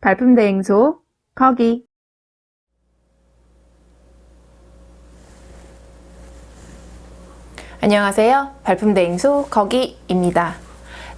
발품대행소 거기. 안녕하세요. 발품대행소 거기입니다.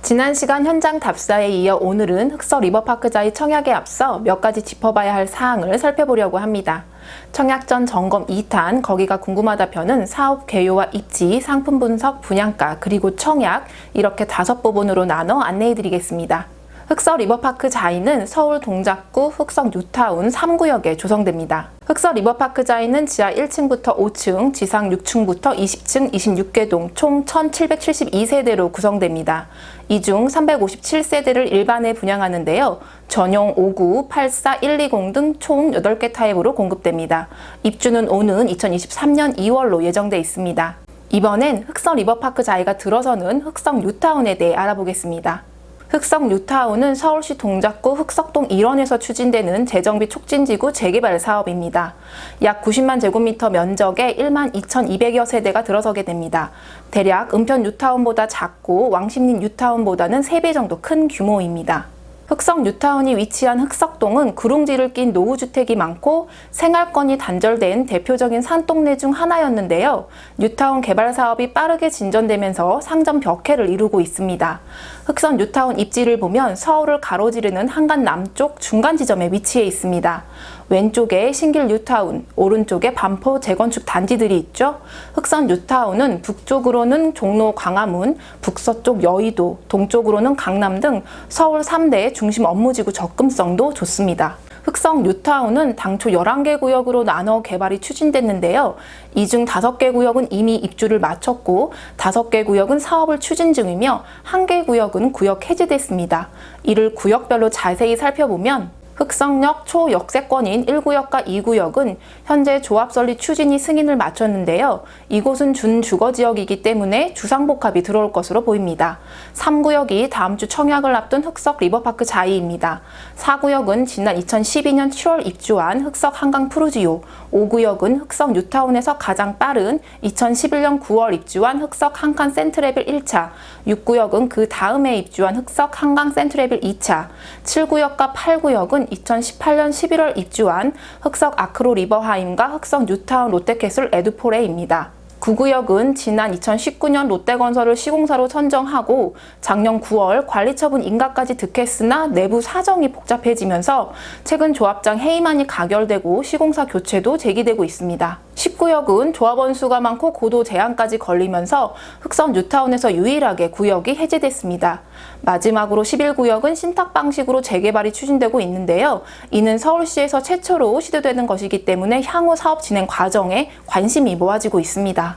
지난 시간 현장 답사에 이어 오늘은 흑서 리버파크자의 청약에 앞서 몇 가지 짚어봐야 할 사항을 살펴보려고 합니다. 청약 전 점검 2탄 거기가 궁금하다 편은 사업 개요와 입지, 상품 분석, 분양가, 그리고 청약 이렇게 5부분으로 나눠 안내해드리겠습니다. 흑서 리버파크 자이는 서울 동작구 흑석 뉴타운 3구역에 조성됩니다. 흑서 리버파크 자이는 지하 1층부터 5층, 지상 6층부터 20층 26개동 총 1772세대로 구성됩니다. 이 중 357세대를 일반에 분양하는데요. 전용 59, 84, 120 등 총 8개 타입으로 공급됩니다. 입주는 오는 2023년 2월로 예정돼 있습니다. 이번엔 흑서 리버파크 자이가 들어서는 흑석 뉴타운에 대해 알아보겠습니다. 흑석 뉴타운은 서울시 동작구 흑석동 1원에서 추진되는 재정비 촉진지구 재개발 사업입니다. 약 90만 제곱미터 면적에 1만 2,200여 세대가 들어서게 됩니다. 대략 은평 뉴타운보다 작고 왕십리 뉴타운보다는 3배 정도 큰 규모입니다. 흑석 뉴타운이 위치한 흑석동은 구릉지를 낀 노후주택이 많고 생활권이 단절된 대표적인 산동네 중 하나였는데요. 뉴타운 개발 사업이 빠르게 진전되면서 상점 벽해를 이루고 있습니다. 흑석 뉴타운 입지를 보면 서울을 가로지르는 한강 남쪽 중간 지점에 위치해 있습니다. 왼쪽에 신길 뉴타운, 오른쪽에 반포 재건축 단지들이 있죠. 흑석 뉴타운은 북쪽으로는 종로 광화문, 북서쪽 여의도, 동쪽으로는 강남 등 서울 3대 중심 업무지구 접근성도 좋습니다. 흑석 뉴타운은 당초 11개 구역으로 나눠 개발이 추진됐는데요. 이 중 5개 구역은 이미 입주를 마쳤고 5개 구역은 사업을 추진 중이며 1개 구역은 구역 해제됐습니다. 이를 구역별로 자세히 살펴보면 흑석역 초역세권인 1구역과 2구역은 현재 조합 설립 추진이 승인을 마쳤는데요. 이곳은 준주거지역이기 때문에 주상복합이 들어올 것으로 보입니다. 3구역이 다음 주 청약을 앞둔 흑석 리버파크 자이입니다. 4구역은 지난 2012년 7월 입주한 흑석 한강 푸르지오, 5구역은 흑석 뉴타운에서 가장 빠른 2011년 9월 입주한 흑석 한강 센트레빌 1차, 6구역은 그 다음에 입주한 흑석 한강 센트레빌 2차, 7구역과 8구역은 2018년 11월 입주한 흑석 아크로 리버하임과 흑석 뉴타운 롯데캐슬 에듀포레입니다. 9구역은 지난 2019년 롯데건설을 시공사로 선정하고 작년 9월 관리처분 인가까지 득했으나 내부 사정이 복잡해지면서 최근 조합장 해임안이 가결되고 시공사 교체도 제기되고 있습니다. 10구역은 조합원 수가 많고 고도 제한까지 걸리면서 흑석 뉴타운에서 유일하게 구역이 해제됐습니다. 마지막으로 11구역은 신탁 방식으로 재개발이 추진되고 있는데요. 이는 서울시에서 최초로 시도되는 것이기 때문에 향후 사업 진행 과정에 관심이 모아지고 있습니다.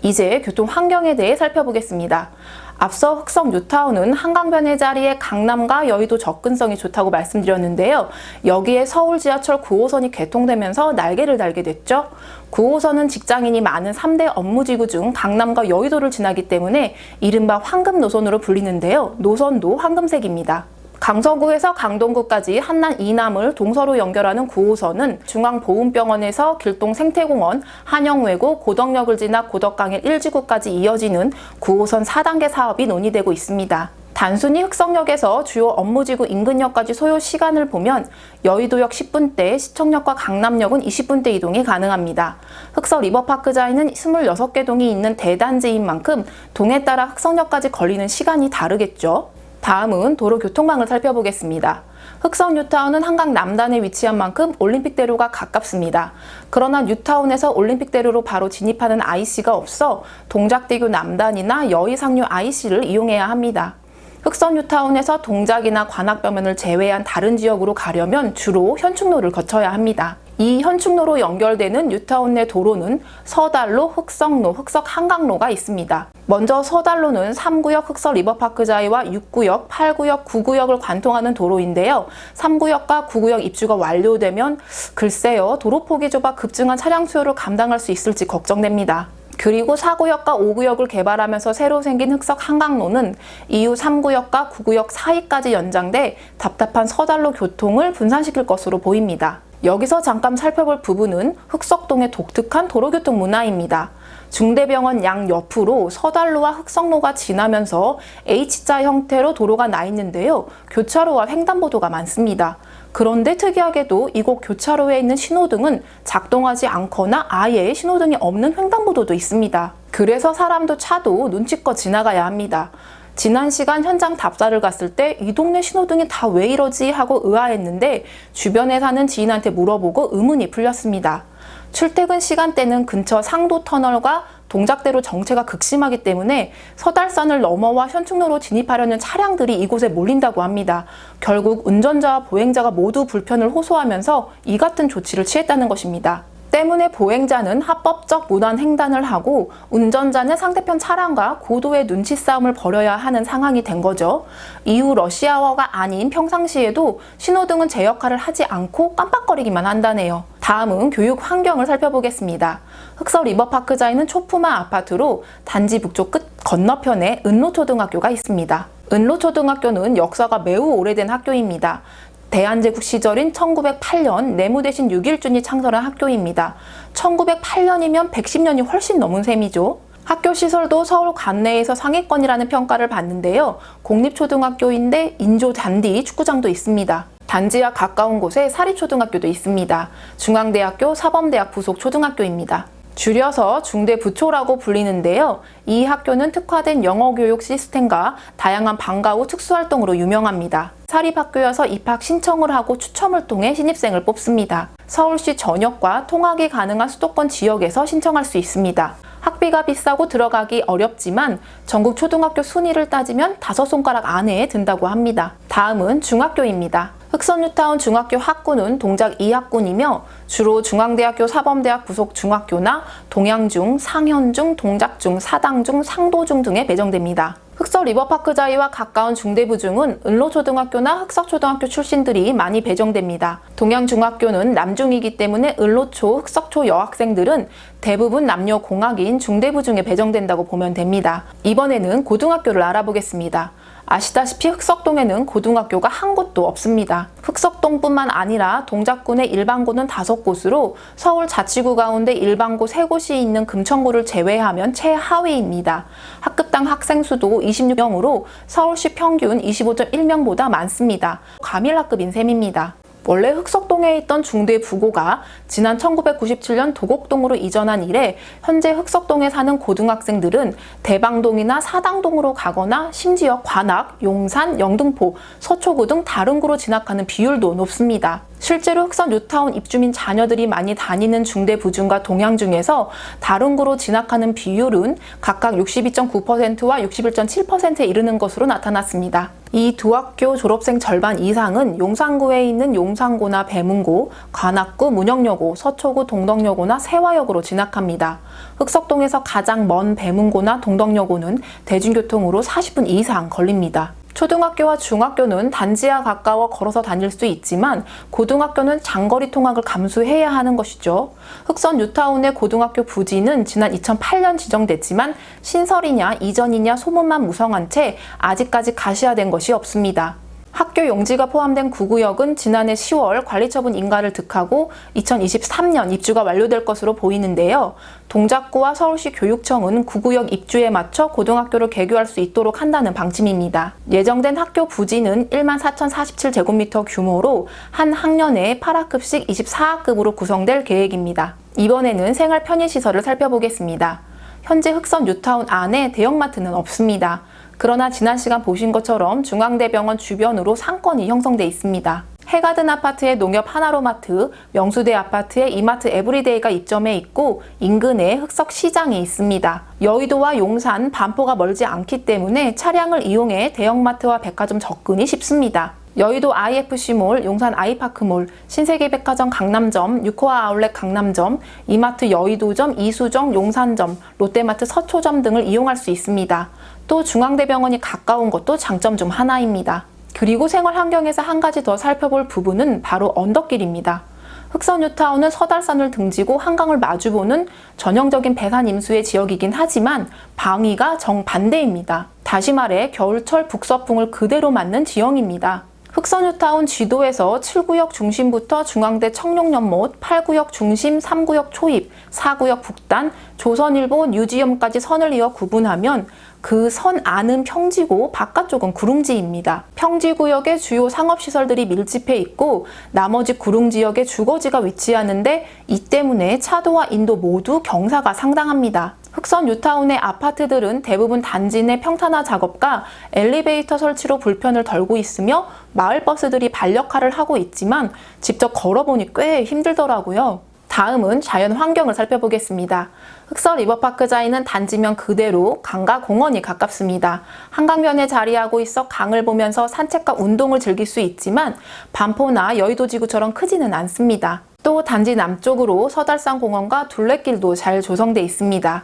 이제 교통 환경에 대해 살펴보겠습니다. 앞서 흑석 뉴타운은 한강변의 자리에 강남과 여의도 접근성이 좋다고 말씀드렸는데요. 여기에 서울 지하철 9호선이 개통되면서 날개를 달게 됐죠. 9호선은 직장인이 많은 3대 업무지구 중 강남과 여의도를 지나기 때문에 이른바 황금 노선으로 불리는데요. 노선도 황금색입니다. 강서구에서 강동구까지 한남 이남을 동서로 연결하는 9호선은 중앙보훈병원에서 길동 생태공원, 한영외고, 고덕역을 지나 고덕강일 1지구까지 이어지는 9호선 4단계 사업이 논의되고 있습니다. 단순히 흑석역에서 주요 업무지구 인근역까지 소요 시간을 보면 여의도역 10분대, 시청역과 강남역은 20분대 이동이 가능합니다. 흑석 리버파크자에는 26개 동이 있는 대단지인 만큼 동에 따라 흑석역까지 걸리는 시간이 다르겠죠. 다음은 도로 교통망을 살펴보겠습니다. 흑석 뉴타운은 한강 남단에 위치한 만큼 올림픽대로가 가깝습니다. 그러나 뉴타운에서 올림픽대로로 바로 진입하는 IC가 없어 동작대교 남단이나 여의상류 IC를 이용해야 합니다. 흑석 뉴타운에서 동작이나 관악변면을 제외한 다른 지역으로 가려면 주로 현충로를 거쳐야 합니다. 이 현충로로 연결되는 뉴타운 내 도로는 서달로, 흑석로, 흑석 한강로가 있습니다. 먼저 서달로는 3구역 흑석 리버파크자이와 6구역, 8구역, 9구역을 관통하는 도로인데요. 3구역과 9구역 입주가 완료되면 글쎄요, 도로폭이 좁아 급증한 차량 수요를 감당할 수 있을지 걱정됩니다. 그리고 4구역과 5구역을 개발하면서 새로 생긴 흑석 한강로는 이후 3구역과 9구역 사이까지 연장돼 답답한 서달로 교통을 분산시킬 것으로 보입니다. 여기서 잠깐 살펴볼 부분은 흑석동의 독특한 도로교통 문화입니다. 중대병원 양 옆으로 서달로와 흑석로가 지나면서 H자 형태로 도로가 나 있는데요. 교차로와 횡단보도가 많습니다. 그런데 특이하게도 이곳 교차로에 있는 신호등은 작동하지 않거나 아예 신호등이 없는 횡단보도도 있습니다. 그래서 사람도 차도 눈치껏 지나가야 합니다. 지난 시간 현장 답사를 갔을 때 이 동네 신호등이 다 왜 이러지 하고 의아했는데 주변에 사는 지인한테 물어보고 의문이 풀렸습니다. 출퇴근 시간대는 근처 상도 터널과 동작대로 정체가 극심하기 때문에 서달산을 넘어와 현충로로 진입하려는 차량들이 이곳에 몰린다고 합니다. 결국 운전자와 보행자가 모두 불편을 호소하면서 이 같은 조치를 취했다는 것입니다. 때문에 보행자는 합법적 무단 횡단을 하고 운전자는 상대편 차량과 고도의 눈치 싸움을 벌여야 하는 상황이 된 거죠. 이후 러시아워가 아닌 평상시에도 신호등은 제 역할을 하지 않고 깜빡거리기만 한다네요. 다음은 교육 환경을 살펴보겠습니다. 흑서 리버파크자에는 초품화 아파트로 단지 북쪽 끝 건너편에 은로초등학교가 있습니다. 은로초등학교는 역사가 매우 오래된 학교입니다. 대한제국 시절인 1908년 내무 대신 6.1준이 창설한 학교입니다. 1908년이면 110년이 훨씬 넘은 셈이죠. 학교 시설도 서울 관내에서 상위권이라는 평가를 받는데요. 공립초등학교인데 인조 잔디 축구장도 있습니다. 단지와 가까운 곳에 사립초등학교도 있습니다. 중앙대학교 사범대학 부속 초등학교입니다. 줄여서 중대부초라고 불리는데요. 이 학교는 특화된 영어교육 시스템과 다양한 방과 후 특수활동으로 유명합니다. 사립학교여서 입학 신청을 하고 추첨을 통해 신입생을 뽑습니다. 서울시 전역과 통학이 가능한 수도권 지역에서 신청할 수 있습니다. 학비가 비싸고 들어가기 어렵지만 전국 초등학교 순위를 따지면 5손가락 안에 든다고 합니다. 다음은 중학교입니다. 흑선뉴타운 중학교 학군은 동작 2학군이며 주로 중앙대학교 사범대학 부속 중학교나 동양중, 상현중, 동작중, 사당중, 상도중 등에 배정됩니다. 흑서 리버파크자이와 가까운 중대부중은 은로초등학교나 흑석초등학교 출신들이 많이 배정됩니다. 동양중학교는 남중이기 때문에 은로초, 흑석초 여학생들은 대부분 남녀 공학인 중대부중에 배정된다고 보면 됩니다. 이번에는 고등학교를 알아보겠습니다. 아시다시피 흑석동에는 고등학교가 한 곳도 없습니다. 흑석동뿐만 아니라 동작군의 일반고는 5곳으로 서울 자치구 가운데 일반고 3곳이 있는 금천구를 제외하면 최하위입니다. 학급당 학생 수도 26명으로 서울시 평균 25.1명보다 많습니다. 과밀학급인 셈입니다. 원래 흑석동에 있던 중대부고가 지난 1997년 도곡동으로 이전한 이래 현재 흑석동에 사는 고등학생들은 대방동이나 사당동으로 가거나 심지어 관악, 용산, 영등포, 서초구 등 다른 구로 진학하는 비율도 높습니다. 실제로 흑선 뉴타운 입주민 자녀들이 많이 다니는 중대부중과 동양중에서 다른 구로 진학하는 비율은 각각 62.9%와 61.7%에 이르는 것으로 나타났습니다. 이 두 학교 졸업생 절반 이상은 용산구에 있는 용산고나 배문고, 관악구, 문영여고, 서초구 동덕여고나 세화여고로 진학합니다. 흑석동에서 가장 먼 배문고나 동덕여고는 대중교통으로 40분 이상 걸립니다. 초등학교와 중학교는 단지와 가까워 걸어서 다닐 수 있지만 고등학교는 장거리 통학을 감수해야 하는 것이죠. 흑선 뉴타운의 고등학교 부지는 지난 2008년 지정됐지만 신설이냐 이전이냐 소문만 무성한 채 아직까지 가시화된 것이 없습니다. 학교 용지가 포함된 구구역은 지난해 10월 관리처분 인가를 득하고 2023년 입주가 완료될 것으로 보이는데요. 동작구와 서울시 교육청은 구구역 입주에 맞춰 고등학교를 개교할 수 있도록 한다는 방침입니다. 예정된 학교 부지는 14,047제곱미터 규모로 한 학년에 8학급씩 24학급으로 구성될 계획입니다. 이번에는 생활 편의시설을 살펴보겠습니다. 현재 흑선 뉴타운 안에 대형마트는 없습니다. 그러나 지난 시간 보신 것처럼 중앙대병원 주변으로 상권이 형성돼 있습니다. 해가든 아파트의 농협 하나로마트, 명수대 아파트의 이마트 에브리데이가 입점해 있고 인근에 흑석시장이 있습니다. 여의도와 용산, 반포가 멀지 않기 때문에 차량을 이용해 대형마트와 백화점 접근이 쉽습니다. 여의도 IFC몰, 용산 아이파크몰, 신세계백화점 강남점, 유코아 아울렛 강남점, 이마트 여의도점, 이수정 용산점, 롯데마트 서초점 등을 이용할 수 있습니다. 또 중앙대병원이 가까운 것도 장점 중 하나입니다. 그리고 생활 환경에서 한 가지 더 살펴볼 부분은 바로 언덕길입니다. 흑선 뉴타운은 서달산을 등지고 한강을 마주보는 전형적인 배산 임수의 지역이긴 하지만 방위가 정반대입니다. 다시 말해 겨울철 북서풍을 그대로 맞는 지형입니다. 흑선 뉴타운 지도에서 7구역 중심부터 중앙대 청룡연못, 8구역 중심, 3구역 초입, 4구역 북단, 조선일보, 뉴지엄까지 선을 이어 구분하면 그 선 안은 평지고 바깥쪽은 구릉지입니다. 평지구역에 주요 상업시설들이 밀집해 있고 나머지 구릉지역에 주거지가 위치하는데 이 때문에 차도와 인도 모두 경사가 상당합니다. 흑선 뉴타운의 아파트들은 대부분 단지 내 평탄화 작업과 엘리베이터 설치로 불편을 덜고 있으며 마을버스들이 반역할을 하고 있지만 직접 걸어보니 꽤 힘들더라고요. 다음은 자연 환경을 살펴보겠습니다. 흑서 리버파크자이는 단지면 그대로 강과 공원이 가깝습니다. 한강변에 자리하고 있어 강을 보면서 산책과 운동을 즐길 수 있지만 반포나 여의도지구처럼 크지는 않습니다. 또 단지 남쪽으로 서달산 공원과 둘레길도 잘 조성돼 있습니다.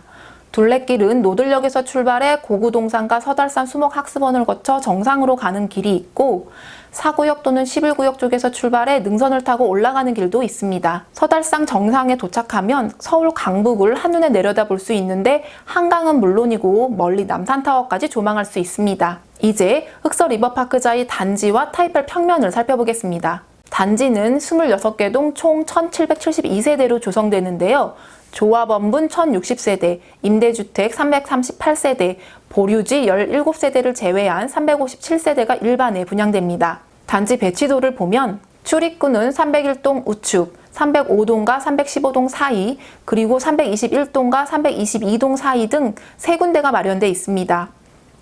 둘레길은 노들역에서 출발해 고구동산과 서달산 수목학습원을 거쳐 정상으로 가는 길이 있고 사구역 또는 11구역 쪽에서 출발해 능선을 타고 올라가는 길도 있습니다. 서달산 정상에 도착하면 서울 강북을 한눈에 내려다볼 수 있는데 한강은 물론이고 멀리 남산타워까지 조망할 수 있습니다. 이제 흑서 리버파크자의 단지와 타입별 평면을 살펴보겠습니다. 단지는 26개 동 총 1772세대로 조성되는데요. 조합원분 1060세대, 임대주택 338세대, 보류지 17세대를 제외한 357세대가 일반에 분양됩니다. 단지 배치도를 보면 출입구는 301동 우측, 305동과 315동 사이, 그리고 321동과 322동 사이 등 3군데가 마련되어 있습니다.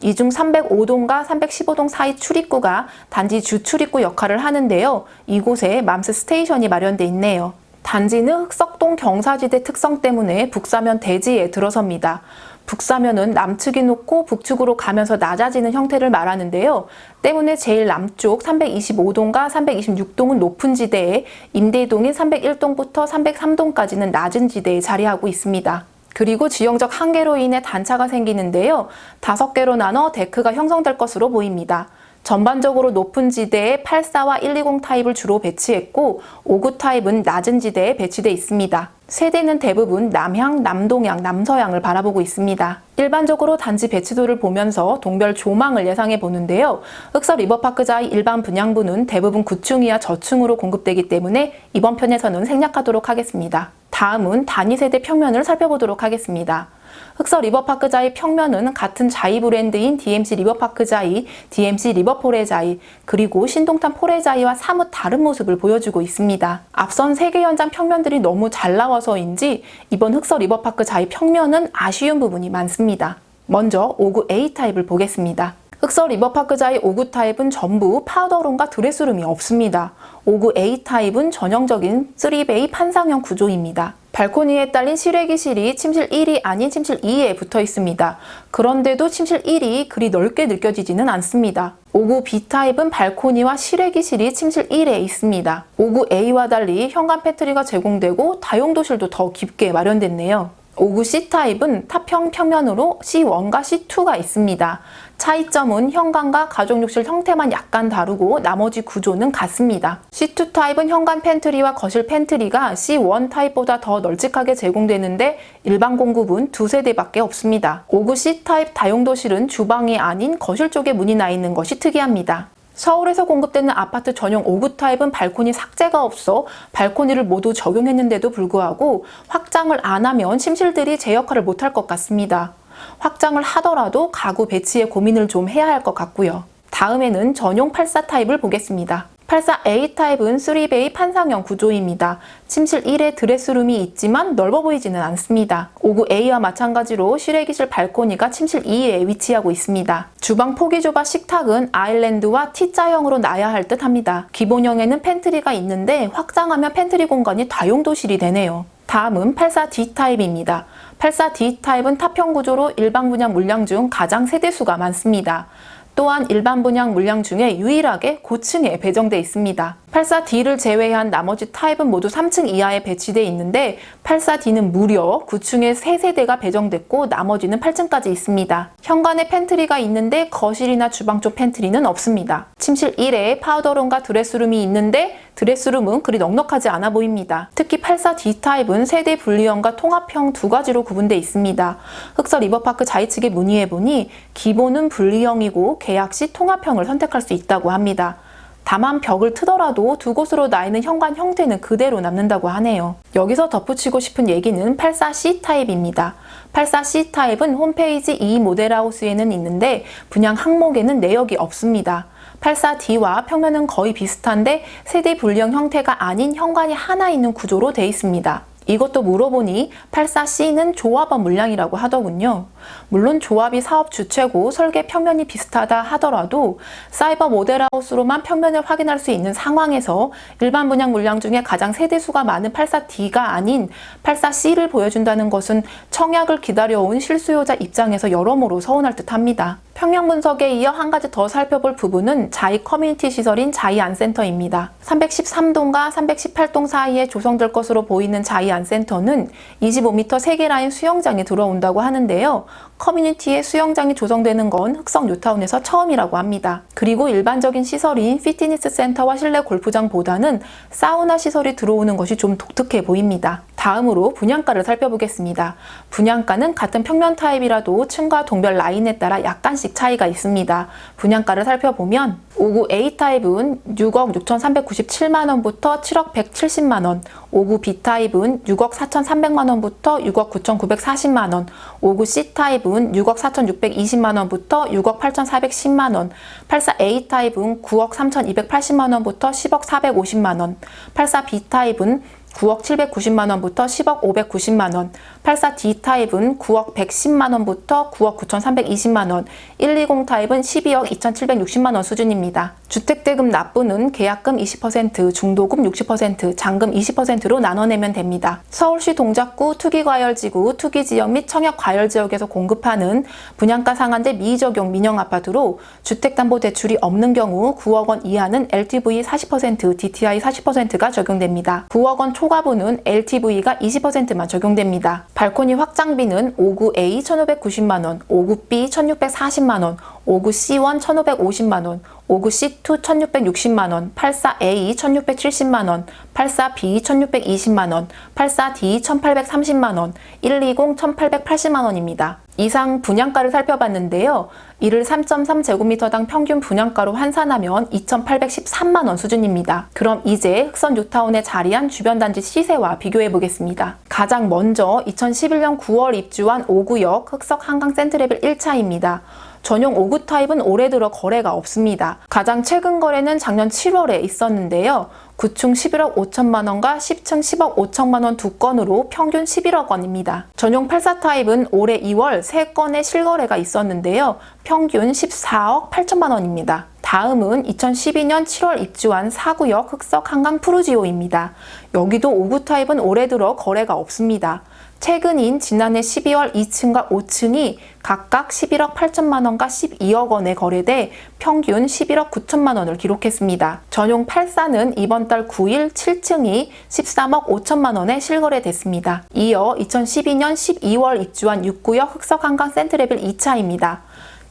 이 중 305동과 315동 사이 출입구가 단지 주출입구 역할을 하는데요. 이곳에 맘스 스테이션이 마련되어 있네요. 단지는 흑석동 경사지대 특성 때문에 북사면 대지에 들어섭니다. 북사면은 남측이 높고 북측으로 가면서 낮아지는 형태를 말하는데요. 때문에 제일 남쪽 325동과 326동은 높은 지대에 임대동인 301동부터 303동까지는 낮은 지대에 자리하고 있습니다. 그리고 지형적 한계로 인해 단차가 생기는데요. 5개로 나눠 데크가 형성될 것으로 보입니다. 전반적으로 높은 지대에 84와 120 타입을 주로 배치했고 59 타입은 낮은 지대에 배치되어 있습니다. 세대는 대부분 남향, 남동향, 남서향을 바라보고 있습니다. 일반적으로 단지 배치도를 보면서 동별 조망을 예상해 보는데요. 흑서 리버파크자의 일반 분양부는 대부분 9층 이하 저층으로 공급되기 때문에 이번 편에서는 생략하도록 하겠습니다. 다음은 단위 세대 평면을 살펴보도록 하겠습니다. 흑서 리버파크자의 평면은 같은 자이 브랜드인 DMC 리버파크자이, DMC 리버포레자이, 그리고 신동탄 포레자이와 사뭇 다른 모습을 보여주고 있습니다. 앞선 3개 현장 평면들이 너무 잘 나와서인지 이번 흑서 리버파크자의 평면은 아쉬운 부분이 많습니다. 먼저 59 A 타입을 보겠습니다. 흑서 리버파크자의 59 타입은 전부 파우더룸과 드레스룸이 없습니다. 59 A 타입은 전형적인 3베이 판상형 구조입니다. 발코니에 딸린 실외기실이 침실 1이 아닌 침실 2에 붙어 있습니다. 그런데도 침실 1이 그리 넓게 느껴지지는 않습니다. 59 B 타입은 발코니와 실외기실이 침실 1에 있습니다. 59 A와 달리 현관 패트리가 제공되고 다용도실도 더 깊게 마련됐네요. 59 C 타입은 타평 평면으로 C1과 C2가 있습니다. 차이점은 현관과 가족욕실 형태만 약간 다르고 나머지 구조는 같습니다. C2 타입은 현관 팬트리와 거실 팬트리가 C1 타입보다 더 널찍하게 제공되는데 일반 공급은 2세대밖에 없습니다. 59 C 타입 다용도실은 주방이 아닌 거실 쪽에 문이 나 있는 것이 특이합니다. 서울에서 공급되는 아파트 전용 59 타입은 발코니 삭제가 없어 발코니를 모두 적용했는데도 불구하고 확장을 안 하면 침실들이 제 역할을 못할 것 같습니다. 확장을 하더라도 가구 배치에 고민을 좀 해야 할 것 같고요. 다음에는 전용 84 타입을 보겠습니다. 84A 타입은 3베이 판상형 구조입니다. 침실 1에 드레스룸이 있지만 넓어 보이지는 않습니다. 59A와 마찬가지로 실외기실 발코니가 침실 2에 위치하고 있습니다. 주방 폭이 좁아 식탁은 아일랜드와 T자형으로 놔야 할 듯 합니다. 기본형에는 팬트리가 있는데 확장하면 팬트리 공간이 다용도실이 되네요. 다음은 84D 타입입니다. 84D 타입은 타평 구조로 일반 분양 물량 중 가장 세대수가 많습니다. 또한 일반 분양 물량 중에 유일하게 고층에 배정돼 있습니다. 84D를 제외한 나머지 타입은 모두 3층 이하에 배치되어 있는데 84D는 무려 9층에 3세대가 배정됐고 나머지는 8층까지 있습니다. 현관에 팬트리가 있는데 거실이나 주방 쪽 팬트리는 없습니다. 침실 1에 파우더룸과 드레스룸이 있는데 드레스룸은 그리 넉넉하지 않아 보입니다. 특히 84D 타입은 세대 분리형과 통합형 두 가지로 구분되어 있습니다. 흑서 리버파크 자이 측에 문의해보니 기본은 분리형이고 계약 시 통합형을 선택할 수 있다고 합니다. 다만 벽을 트더라도 두 곳으로 나 있는 현관 형태는 그대로 남는다고 하네요. 여기서 덧붙이고 싶은 얘기는 84C 타입입니다. 84C 타입은 홈페이지 이 모델하우스에는 있는데 분양 항목에는 내역이 없습니다. 84D와 평면은 거의 비슷한데 세대 분리형 형태가 아닌 현관이 하나 있는 구조로 되어 있습니다. 이것도 물어보니 84C는 조합원 물량이라고 하더군요. 물론 조합이 사업 주체고 설계 평면이 비슷하다 하더라도 사이버 모델하우스로만 평면을 확인할 수 있는 상황에서 일반 분양 물량 중에 가장 세대수가 많은 84D가 아닌 84C를 보여준다는 것은 청약을 기다려온 실수요자 입장에서 여러모로 서운할 듯합니다. 평형 분석에 이어 한 가지 더 살펴볼 부분은 자이 커뮤니티 시설인 자이 안센터입니다. 313동과 318동 사이에 조성될 것으로 보이는 자이 안센터는 25m 3개 라인 수영장이 들어온다고 하는데요. 커뮤니티에 수영장이 조성되는 건 흑성 뉴타운에서 처음이라고 합니다. 그리고 일반적인 시설인 피트니스 센터와 실내 골프장보다는 사우나 시설이 들어오는 것이 좀 독특해 보입니다. 다음으로 분양가를 살펴보겠습니다. 분양가는 같은 평면 타입이라도 층과 동별 라인에 따라 약간씩 차이가 있습니다. 분양가를 살펴보면 59 A 타입은 6억 6,397만원부터 7억 170만원, 59 B 타입은 6억 4,300만원부터 6억 9,940만원, 59 C 타입은 6억 4,620만원부터 6억 8,410만원, 84 A 타입은 9억 3,280만원부터 10억 450만원, 84 B 타입은 9억 790만원부터 10억 590만원, 84D 타입은 9억 110만원부터 9억 9,320만원, 120 타입은 12억 2,760만원 수준입니다. 주택대금 납부는 계약금 20%, 중도금 60%, 잔금 20%로 나눠내면 됩니다. 서울시 동작구 투기과열지구, 투기지역 및 청약과열지역에서 공급하는 분양가 상한제 미적용 민영아파트로 주택담보대출이 없는 경우 9억 원 이하는 LTV 40%, DTI 40%가 적용됩니다. 9억 원 초과분은 LTV가 20%만 적용됩니다. 발코니 확장비는 59A 1,590만원, 59B 1,640만원, 59C1 1,550만원, 59C2 1,660만원, 84A 1,670만원, 84B 1,620만원, 84D 1,830만원, 120 1,880만원입니다. 이상 분양가를 살펴봤는데요. 이를 3.3제곱미터당 평균 분양가로 환산하면 2,813만원 수준입니다. 그럼 이제 흑선 뉴타운에 자리한 주변 단지 시세와 비교해 보겠습니다. 가장 먼저 2011년 9월 입주한 5구역 흑석 한강 센트레벨 1차입니다. 전용 5구 타입은 올해 들어 거래가 없습니다. 가장 최근 거래는 작년 7월에 있었는데요. 9층 11억 5천만원과 10층 10억 5천만원 두 건으로 평균 11억 원입니다. 전용 84 타입은 올해 2월 3건의 실거래가 있었는데요. 평균 14억 8천만원입니다. 다음은 2012년 7월 입주한 4구역 흑석 한강 푸르지오입니다. 여기도 5구 타입은 올해 들어 거래가 없습니다. 최근인 지난해 12월 2층과 5층이 각각 11억 8천만원과 12억 원에 거래돼 평균 11억 9천만원을 기록했습니다. 전용 84는 이번 달 9일 7층이 13억 5천만원에 실거래됐습니다. 이어 2012년 12월 입주한 6구역 흑석 한강 센트레벨 2차입니다.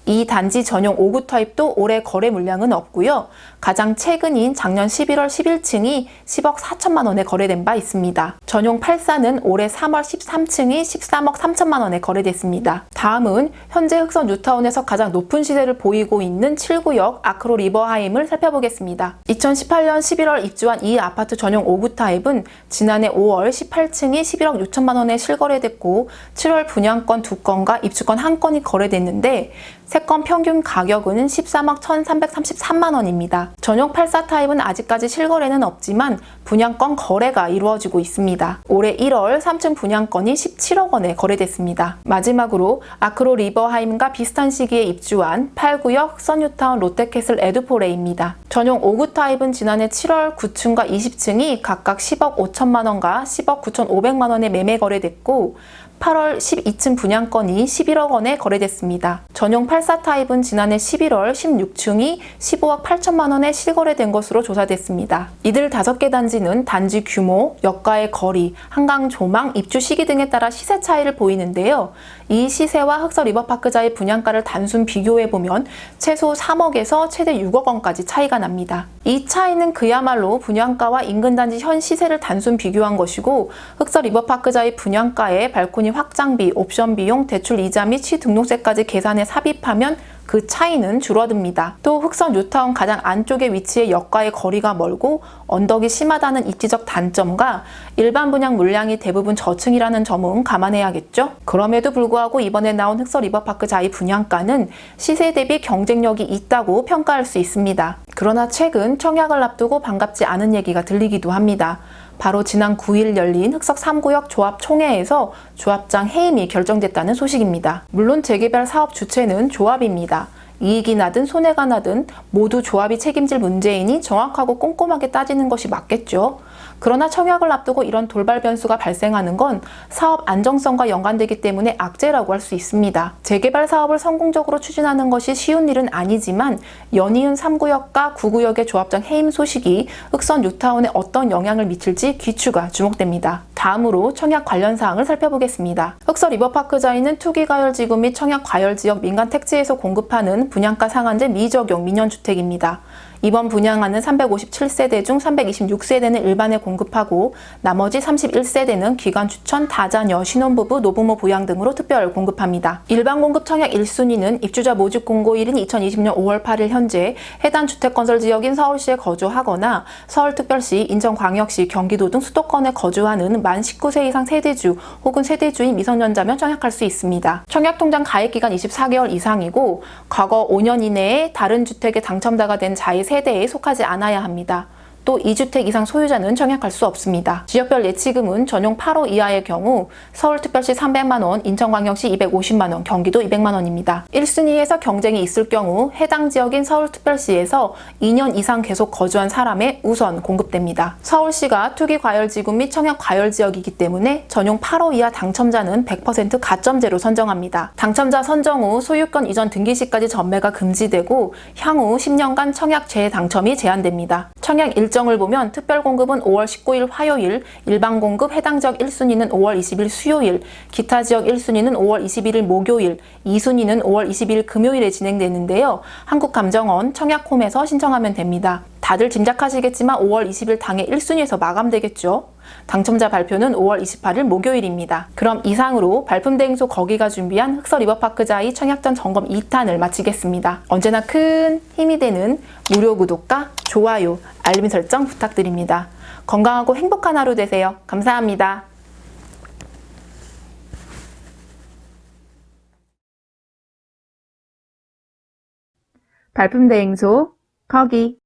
이 단지 전용 5구 타입도 올해 거래 물량은 없고요. 가장 최근인 작년 11월 11층이 10억 4천만 원에 거래된 바 있습니다. 전용 84는 올해 3월 13층이 13억 3천만 원에 거래됐습니다. 다음은 현재 흑선 뉴타운에서 가장 높은 시세를 보이고 있는 7구역 아크로 리버하임을 살펴보겠습니다. 2018년 11월 입주한 이 아파트 전용 5구 타입은 지난해 5월 18층이 11억 6천만 원에 실거래됐고 7월 분양권 2건과 입주권 1건이 거래됐는데 3건 평균 가격은 13억 1,333만 원입니다. 전용 84 타입은 아직까지 실거래는 없지만 분양권 거래가 이루어지고 있습니다. 올해 1월 3층 분양권이 17억 원에 거래됐습니다. 마지막으로 아크로 리버하임과 비슷한 시기에 입주한 8구역 선뉴타운 롯데캐슬 에드포레입니다. 전용 5구 타입은 지난해 7월 9층과 20층이 각각 10억 5천만 원과 10억 9,500만 원에 매매 거래됐고 8월 12층 분양권이 11억 원에 거래됐습니다. 전용 84 타입은 지난해 11월 16층이 15억 8천만 원에 실거래된 것으로 조사됐습니다. 이들 5개 단지는 단지 규모, 역과의 거리, 한강 조망, 입주 시기 등에 따라 시세 차이를 보이는데요. 이 시세와 흑서 리버파크자의 분양가를 단순 비교해보면 최소 3억에서 최대 6억 원까지 차이가 납니다. 이 차이는 그야말로 분양가와 인근 단지 현 시세를 단순 비교한 것이고 흑서 리버파크자의 분양가에 발코니 확장비, 옵션 비용, 대출 이자 및 시등록세까지 계산해 삽입하면 그 차이는 줄어듭니다. 또 흑선 뉴타운 가장 안쪽에 위치해 역과의 거리가 멀고 언덕이 심하다는 입지적 단점과 일반 분양 물량이 대부분 저층이라는 점은 감안해야겠죠. 그럼에도 불구하고 이번에 나온 흑서 리버파크 자이 분양가는 시세 대비 경쟁력이 있다고 평가할 수 있습니다. 그러나 최근 청약을 앞두고 반갑지 않은 얘기가 들리기도 합니다. 바로 지난 9일 열린 흑석 3구역 조합 총회에서 조합장 해임이 결정됐다는 소식입니다. 물론 재개발 사업 주체는 조합입니다. 이익이 나든 손해가 나든 모두 조합이 책임질 문제이니 정확하고 꼼꼼하게 따지는 것이 맞겠죠. 그러나 청약을 앞두고 이런 돌발 변수가 발생하는 건 사업 안정성과 연관되기 때문에 악재라고 할 수 있습니다. 재개발 사업을 성공적으로 추진하는 것이 쉬운 일은 아니지만 연이은 3구역과 9구역의 조합장 해임 소식이 흑선 뉴타운에 어떤 영향을 미칠지 귀추가 주목됩니다. 다음으로 청약 관련 사항을 살펴보겠습니다. 흑서 리버파크자이는 투기과열지구 및 청약과열지역 민간 택지에서 공급하는 분양가 상한제 미적용 민연주택입니다. 이번 분양안은 357세대 중 326세대는 일반에 공급하고 나머지 31세대는 기관 추천, 다자녀, 신혼부부, 노부모 부양 등으로 특별 공급합니다. 일반 공급 청약 1순위는 입주자 모집 공고일인 2020년 5월 8일 현재 해당 주택건설 지역인 서울시에 거주하거나 서울특별시, 인천광역시, 경기도 등 수도권에 거주하는 만 19세 이상 세대주 혹은 세대주인 미성년자면 청약할 수 있습니다. 청약통장 가입기간 24개월 이상이고 과거 5년 이내에 다른 주택에 당첨자가 된 자의 세대에 속하지 않아야 합니다. 또 2주택 이상 소유자는 청약할 수 없습니다. 지역별 예치금은 전용 8호 이하의 경우 서울특별시 300만원, 인천광역시 250만원, 경기도 200만원입니다. 1순위에서 경쟁이 있을 경우 해당 지역인 서울특별시에서 2년 이상 계속 거주한 사람에 우선 공급됩니다. 서울시가 투기과열지구 및 청약과열지역이기 때문에 전용 8호 이하 당첨자는 100% 가점제로 선정합니다. 당첨자 선정 후 소유권 이전 등기 시까지 전매가 금지되고 향후 10년간 청약 재당첨이 제한됩니다. 청약 일정을 보면 특별공급은 5월 19일 화요일, 일반공급 해당 지역 1순위는 5월 20일 수요일, 기타 지역 1순위는 5월 21일 목요일, 2순위는 5월 22일 금요일에 진행되는데요. 한국감정원 청약홈에서 신청하면 됩니다. 다들 짐작하시겠지만 5월 20일 당일 1순위에서 마감되겠죠. 당첨자 발표는 5월 28일 목요일입니다. 그럼 이상으로 발품대행소 거기가 준비한 흑서 리버파크자이 청약전 점검 2탄을 마치겠습니다. 언제나 큰 힘이 되는 무료 구독과 좋아요, 알림 설정 부탁드립니다. 건강하고 행복한 하루 되세요. 감사합니다. 발품대행소 거기